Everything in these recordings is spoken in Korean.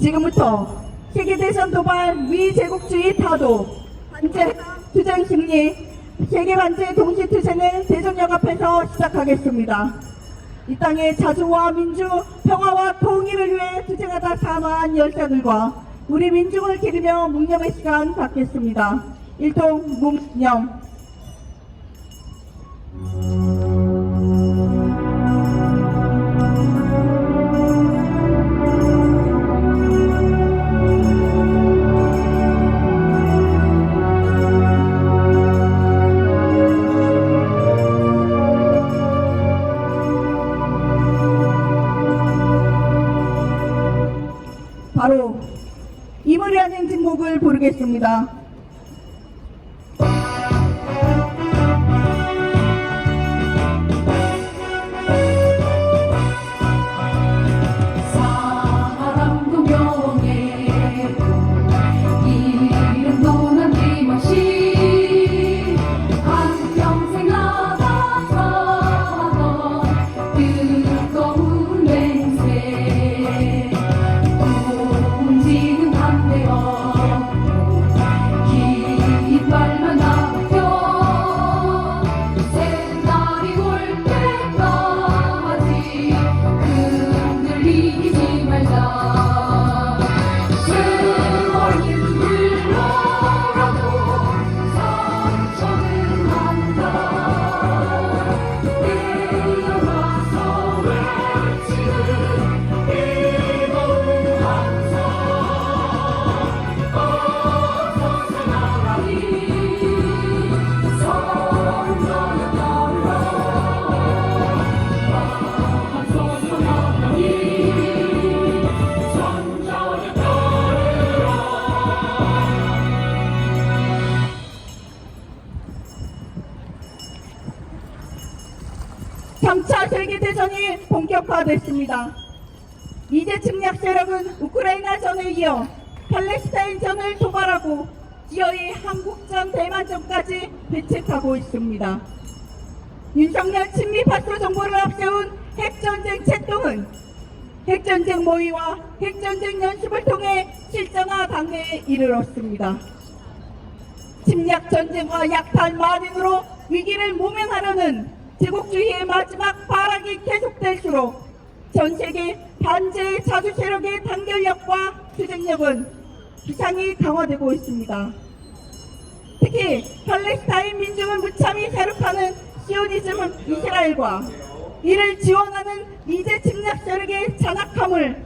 지금부터 세계대전 도발 미제국주의 타도 반제 투쟁 심리 세계 반제 동시 투쟁을 대전역 앞에서 시작하겠습니다. 이 땅의 자주와 민주, 평화와 통일을 위해 투쟁하다 사망한 열사들과 우리 민중을 기리며 묵념의 시간 갖겠습니다. 일동 묵념. 바로 이물이라는 행진곡을 부르겠습니다. 사랑도 명예 이름도 남김없이 한평생 나가 살던 뜨거운 맹세 움직이는 담대 없고 깃발만 남겨 새날이 올 때까지 흔들리지 말자. 세월이 흘러가도 상처는 한다. 내려와서 외치는 뜨거운 함성 어서 나라리 선전을 따르라. 어서 나라리 선전을 따르라. 점차 세계대전이 본격화됐습니다. 이제 침략 세력은 우크라이나전에 이어 팔레스타인전을 도발하고 기어이 한국전, 대만전까지 배책하고 있습니다. 윤석열 친미파쇼 정보를 앞세운 핵전쟁 책동은 핵전쟁 모의와 핵전쟁 연습을 통해 실전화 단계에 이르렀습니다. 침략 전쟁과 약탈 만인으로 위기를 모면하려는 제국주의의 마지막 발악이 계속될수록 전 세계 반제 자주 세력의 단결력과 투쟁력은 비상이 강화되고 있습니다. 특히 팔레스타인 민중을 무참히 세력하는 시오니즘 이스라엘과 이를 지원하는 미제 침략 세력의 잔악함을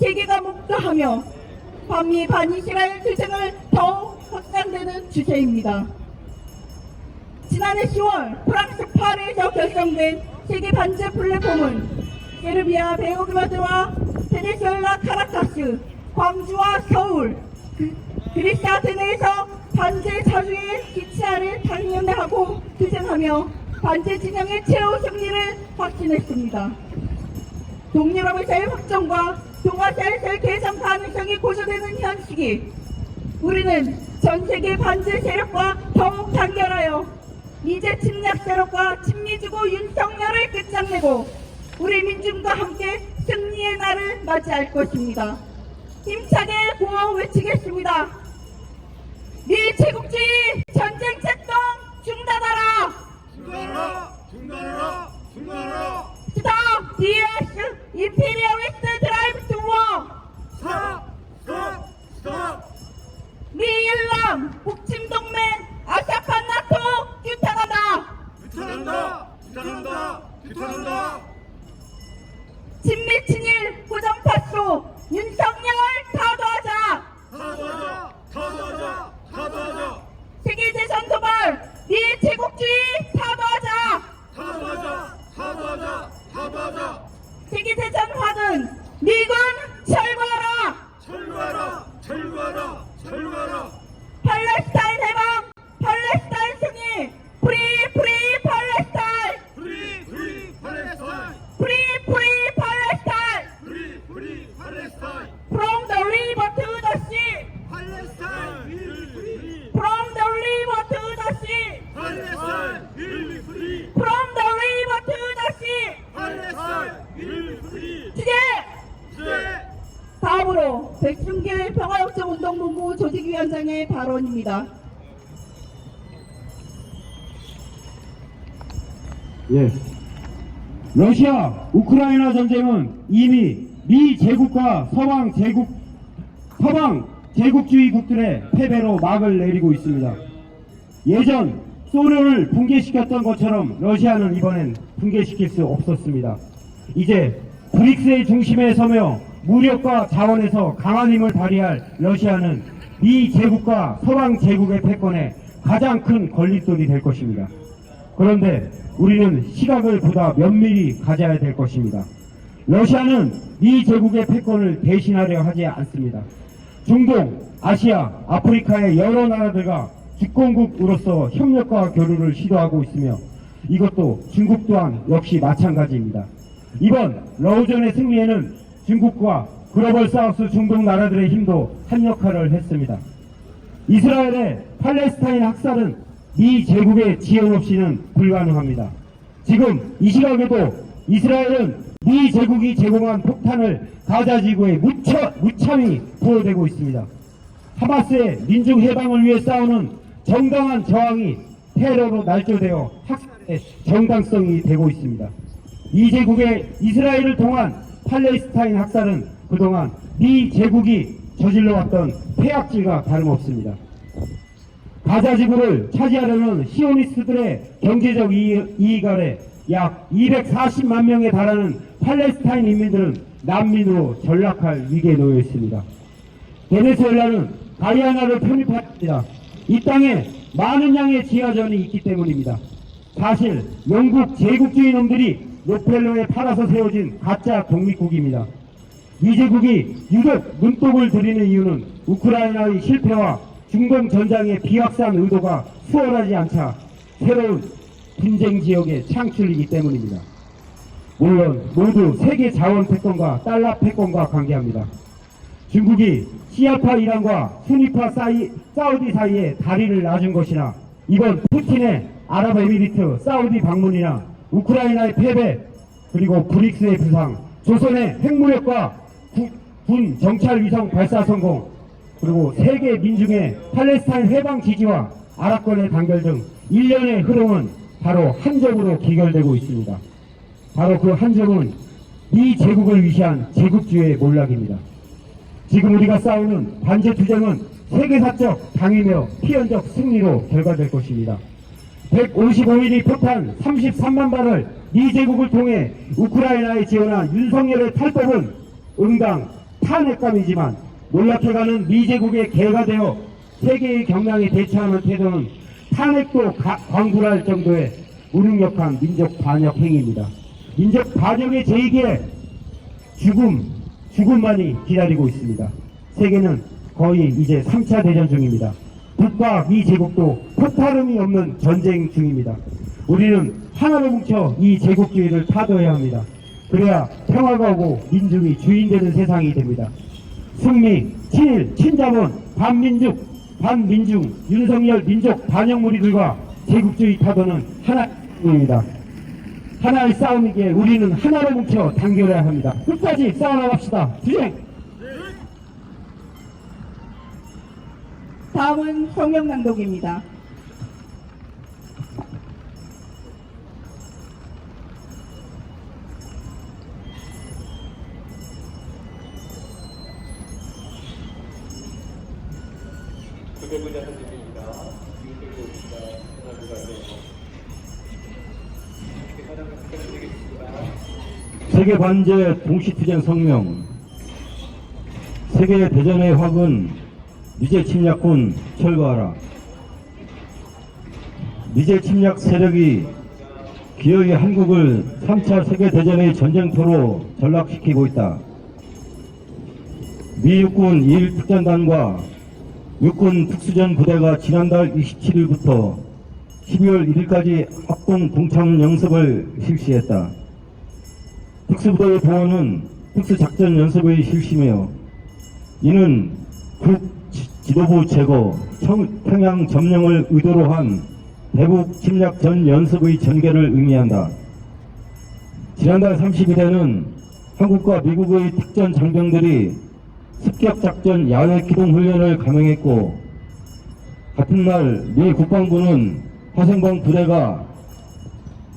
세계가 목도하며 반미 반이스라엘 투쟁을 더욱 확산되는 추세입니다. 지난해 10월 프랑스 파리에서 결성된 세계 반제 플랫폼은 세르비아 베오그라드와 베네수엘라 카라카스, 광주와 서울, 그리스 아테네에서 반제 자주의 기치 아래 단련하고 투쟁하며 반제 진영의 최후 승리를 확신했습니다. 동유럽에서의 확정과 동아시아에서의 개성 가능성이 고조되는 현 시기, 우리는 전 세계 반제 세력과 더욱 단결하여 미제 침략 세력과 친미주고 윤석열을 끝장내고 우리 민중과 함께 승리의 날을 맞이할 것입니다. 힘차게 구호 외치겠습니다. 미제국주의 전쟁 책동 중단하라! 중단하라! 중단하라! 중단하라! 스톱! DS! 임페리얼리스트 드라이브 투 워! 스톱! 스톱! 스톱! 미일남! 북침동맹! 아샤판 나토! 규탄한다! 규탄한다! 규탄한다! 규탄한다! 친미 친일 고정파쇼 윤석열 타도하자! 타도하자! 타도하자! 타도하자! 세계대전 도발 미제국주의 타도하자! 타도하자! 타도하자! 타도하자! 세계대전 화근 미군 철거하라! 철거하라! 철거하라! 철거하라! 팔레스타인 해방! 팔레스타인 승리! 프리 팔레스타인! 프리! 프리! 팔레스타인! 프리 팔레스타인! 프리! 팔레스타인! From the river to the sea! 팔레스타인! 프리! From the river to the sea! 팔레스타인! 프리! From the river to the sea! 팔레스타인! 프리! 다음으로 백승길 평화협정운동본부 조직위원장의 발언입니다. 예. 러시아 우크라이나 전쟁은 이미 미 제국과 서방 제국주의국들의 패배로 막을 내리고 있습니다. 예전 소련을 붕괴시켰던 것처럼 러시아는 이번엔 붕괴시킬 수 없었습니다. 이제 브릭스의 중심에 서며 무력과 자원에서 강한 힘을 발휘할 러시아는 미 제국과 서방 제국의 패권에 가장 큰 걸림돌이 될 것입니다. 그런데 우리는 시각을 보다 면밀히 가져야 될 것입니다. 러시아는 미 제국의 패권을 대신하려 하지 않습니다. 중동, 아시아, 아프리카의 여러 나라들과 주권국으로서 협력과 교류를 시도하고 있으며 이것도 중국 또한 역시 마찬가지입니다. 이번 러우전의 승리에는 중국과 글로벌 사우스 중동 나라들의 힘도 한 역할을 했습니다. 이스라엘의 팔레스타인 학살은 미 제국의 지원 없이는 불가능합니다. 지금 이 시각에도 이스라엘은 미 제국이 제공한 폭탄을 가자 지구에 무참히 부어대고 있습니다. 하마스의 민중 해방을 위해 싸우는 정당한 저항이 테러로 날조되어 학살의 정당성이 되고 있습니다. 이 제국의 이스라엘을 통한 팔레스타인 학살은 그동안 미 제국이 저질러왔던 폐악질과 다름없습니다. 가자 지구를 차지하려는 시오니스트들의 경제적 이익 아래 약 240만 명에 달하는 팔레스타인 인민들은 난민으로 전락할 위기에 놓여 있습니다. 베네수엘라는 가이아나를 편입합니다. 이 땅에 많은 양의 지하전이 있기 때문입니다. 사실 영국 제국주의 놈들이 로펠러에 팔아서 세워진 가짜 독립국입니다. 이 제국이 유독 눈독을 들이는 이유는 우크라이나의 실패와 중동 전장의 비확산 의도가 수월하지 않자 새로운 분쟁 지역의 창출이기 때문입니다. 물론 모두 세계 자원 패권과 달러 패권과 관계합니다. 중국이 시아파 이란과 수니파 사우디 사이에 다리를 놔준 것이나 이번 푸틴의 아랍에미리트 사우디 방문이나 우크라이나의 패배 그리고 브릭스의 부상, 조선의 핵무력과 군 정찰 위성 발사 성공 그리고 세계 민중의 팔레스타인 해방 지지와 아랍권의 단결 등 일련의 흐름은 바로 한 점으로 기결되고 있습니다. 바로 그 한 점은 이 제국을 위시한 제국주의의 몰락입니다. 지금 우리가 싸우는 반제투쟁은 세계사적 당이며 피연적 승리로 결과될 것입니다. 155일이 포탄 33만 발을 미 제국을 통해 우크라이나에 지원한 윤석열의 탈법은 응당 탄핵감이지만 몰락해가는 미 제국의 개가 되어 세계의 경랑에 대처하는 태도는 탄핵도 광불할 정도의 무능력한 민족 반역 행위입니다. 민족 반역의 제기에 죽음만이 기다리고 있습니다. 세계는 거의 이제 3차 대전 중입니다. 북과 미 제국도 포탈음이 없는 전쟁 중입니다. 우리는 하나로 뭉쳐 이 제국주의를 타도해야 합니다. 그래야 평화가 오고 민중이 주인되는 세상이 됩니다. 승리, 친일, 친자본, 반민중, 윤석열 민족 반역무리들과 제국주의 타도는 하나입니다. 하나의 싸움이기에 우리는 하나로 뭉쳐 단결해야 합니다. 끝까지 싸워나갑시다. 투쟁! 다음은 성명 낭독입니다. 세계 반제 동시투쟁 성명. 세계 대전의 확은 미제 침략군 철거하라. 미제 침략 세력이 기어이 한국을 3차 세계대전의 전쟁터로 전락시키고 있다. 미 육군 2.1특전단과 육군 특수전 부대가 지난달 27일부터 12월 1일까지 합동 동참 연습을 실시했다. 특수부대의 보호는 특수작전 연습의 실시며 이는 북 지도부 제거, 평양 점령을 의도로 한 대북 침략 전 연습의 전개를 의미한다. 지난달 30일에는 한국과 미국의 특전 장병들이 습격작전 야외 기동 훈련을 감행했고, 같은 날 미 국방부는 화성방 부대가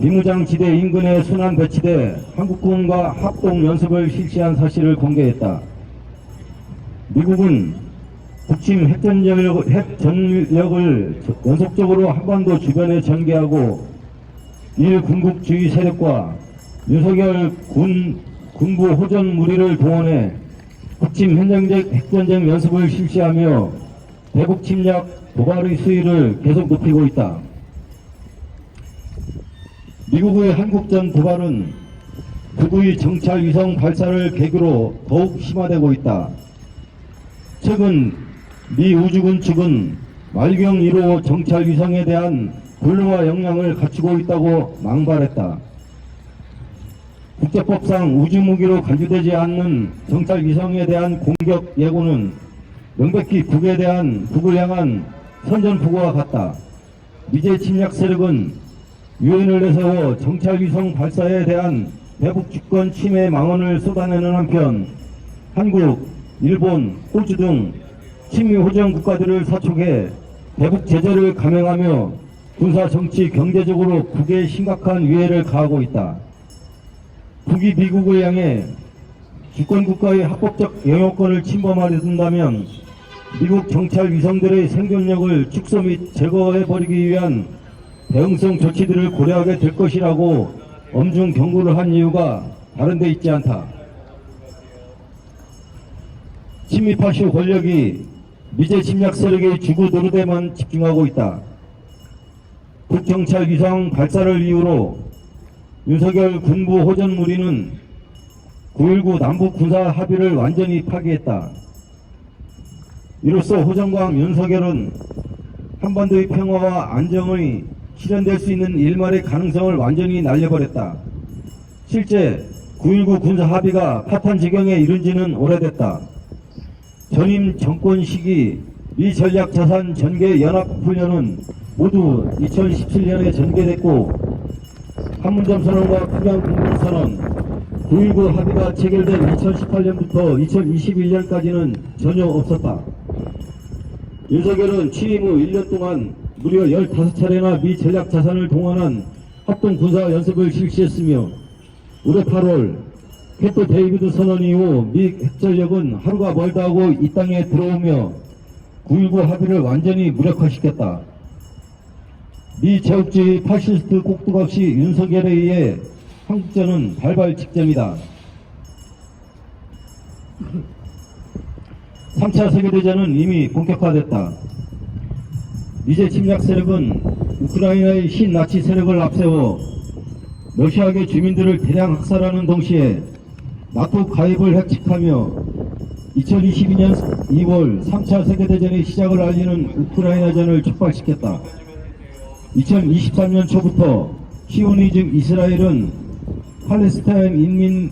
비무장지대 인근에 순환 배치돼 한국군과 합동 연습을 실시한 사실을 공개했다. 미국은 북침 핵전력을 연속적으로 한반도 주변에 전개하고 일 군국주의 세력과 윤석열 군부 호전 무리를 동원해 북침 핵전쟁 연습을 실시하며 대북 침략 도발의 수위를 계속 높이고 있다. 미국의 한국전 도발은 북의 정찰 위성 발사를 계기로 더욱 심화되고 있다. 최근 미 우주군 측은 말경 1호 정찰 위성에 대한 군루와 역량을 갖추고 있다고 망발했다. 국제법상 우주무기로 간주되지 않는 정찰 위성에 대한 공격 예고는 명백히 북을 향한 선전포고와 같다. 미제 침략 세력은 유엔을 내세워 정찰 위성 발사에 대한 대북 주권 침해 망언을 쏟아내는 한편 한국, 일본, 호주 등 친미 호정 국가들을 사촉해 대북 제재를 감행하며 군사, 정치, 경제적으로 북에 심각한 위해를 가하고 있다. 북이 미국을 향해 주권국가의 합법적 영역권을 침범하려 든다면 미국 정찰 위성들의 생존력을 축소 및 제거해버리기 위한 대응성 조치들을 고려하게 될 것이라고 엄중 경고를 한 이유가 다른 데 있지 않다. 친미파쇼 권력이 미제 침략 세력의 주구 노릇에만 집중하고 있다. 북정찰 위성 발사를 이유로 윤석열 군부 호전 무리는 9.19 남북 군사 합의를 완전히 파기했다. 이로써 호정광 윤석열은 한반도의 평화와 안정이 실현될 수 있는 일말의 가능성을 완전히 날려버렸다. 실제 9.19 군사 합의가 파탄 지경에 이른 지는 오래됐다. 전임 정권 시기 미 전략 자산 전개 연합 훈련은 모두 2017년에 전개됐고 판문점 선언과 평양 공동선언, 9.19 합의가 체결된 2018년부터 2021년까지는 전혀 없었다. 윤석열은 취임 후 1년 동안 무려 15차례나 미 전략 자산을 동원한 합동 군사 연습을 실시했으며 올해 8월 캠프 데이비드 선언 이후 미 핵전력은 하루가 멀다 하고 이 땅에 들어오며 9.19 합의를 완전히 무력화시켰다. 미 제국주의 파시스트 꼭두각시 윤석열에 의해 한국전은 발발 직전이다. 3차 세계대전은 이미 본격화됐다. 미제 침략 세력은 우크라이나의 신나치 세력을 앞세워 러시아계 주민들을 대량 학살하는 동시에 나토 가입을 획칙하며 2022년 2월 3차 세계대전의 시작을 알리는 우크라이나전을 촉발시켰다. 2023년 초부터 시오니즘 이스라엘은 팔레스타인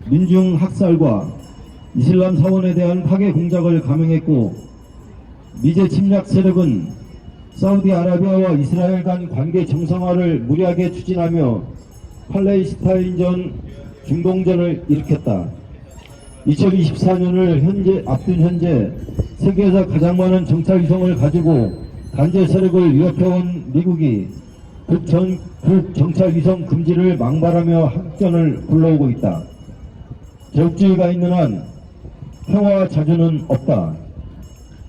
민중 학살과 이슬람 사원에 대한 파괴 공작을 감행했고 미제 침략 세력은 사우디아라비아와 이스라엘 간 관계 정상화를 무리하게 추진하며 팔레스타인전 중동전을 일으켰다. 2024년을 앞둔 현재 세계에서 가장 많은 정찰 위성을 가지고 단체 세력을 위협해온 미국이 북 정찰 위성 금지를 망발하며 한국전을 불러오고 있다. 제국주의가 있는 한 평화와 자주는 없다.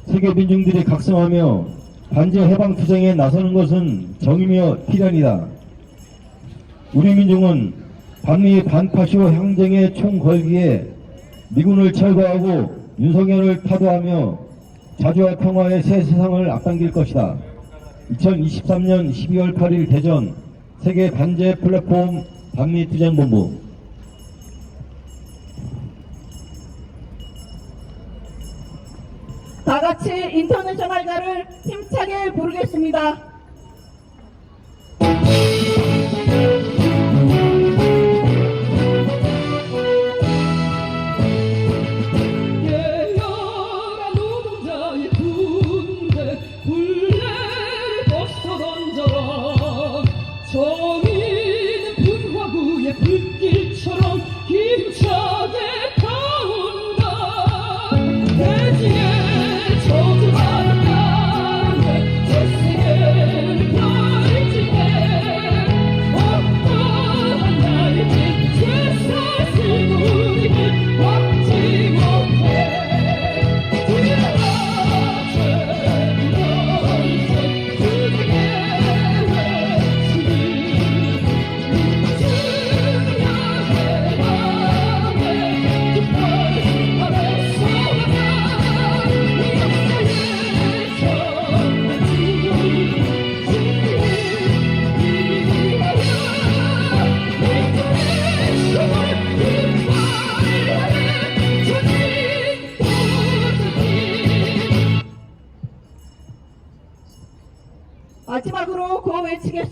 세계 민중들이 각성하며 반제 해방 투쟁에 나서는 것은 정의며 필연이다. 우리 민중은 반미 반파쇼 항쟁의 총 걸기에 미군을 철거하고 윤석열을 타도하며 자주와 평화의 새 세상을 앞당길 것이다. 2023년 12월 8일 대전 세계 반제 플랫폼 반미 투쟁본부. 다 같이 인터내셔널가를 힘차게 부르겠습니다. 예열한 노동자의 군대 굴레를 벗어 던져라. 정의는 분화구의 불길처럼 힘차게 타온다.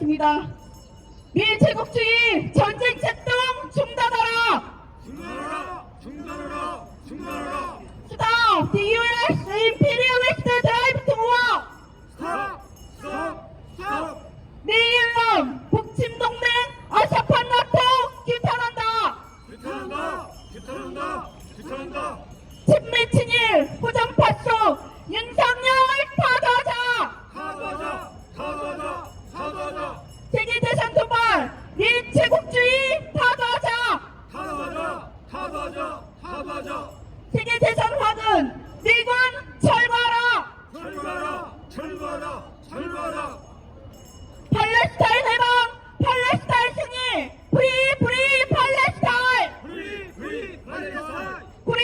마치겠습니다. 미제국주의 전쟁 책동 중단하라! 중단하라! 중단하라! 중단하라! Stop the U.S. imperialist drive to war! 스탑! 스탑! 스탑! 미일남 북침동맹 아샤판 나토 규탄한다! 규탄한다! 규탄한다! 규탄한다! 친미친일 후정파쇼 윤석열을 타도하자! 타도하자! 타도하자! 타도하자! 세계대전 도발 미제국주의 타도하자! 타도하자! 타도하자! 타도하자! 세계대전 화근 미군 철거하라! 철거하라! 철거하라! 철거하라! 팔레스타인 해방! 팔레스타인 승리! 프리 팔레스타인! 프리 팔레스타인! 프리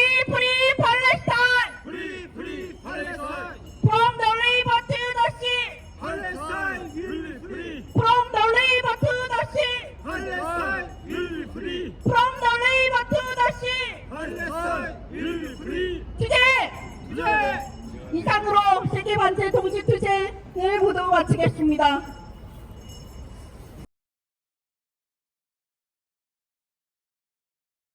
팔레스타인! 프리 팔레스타인! From the river to the sea! 팔레스타인! 프리 From the river to the sea! 팔레스타인! 프리 From the river to the sea! 팔레스타인! 프리 투쟁! 투쟁! 이상으로 세계 반체 동시 투쟁을 모두 마치겠습니다.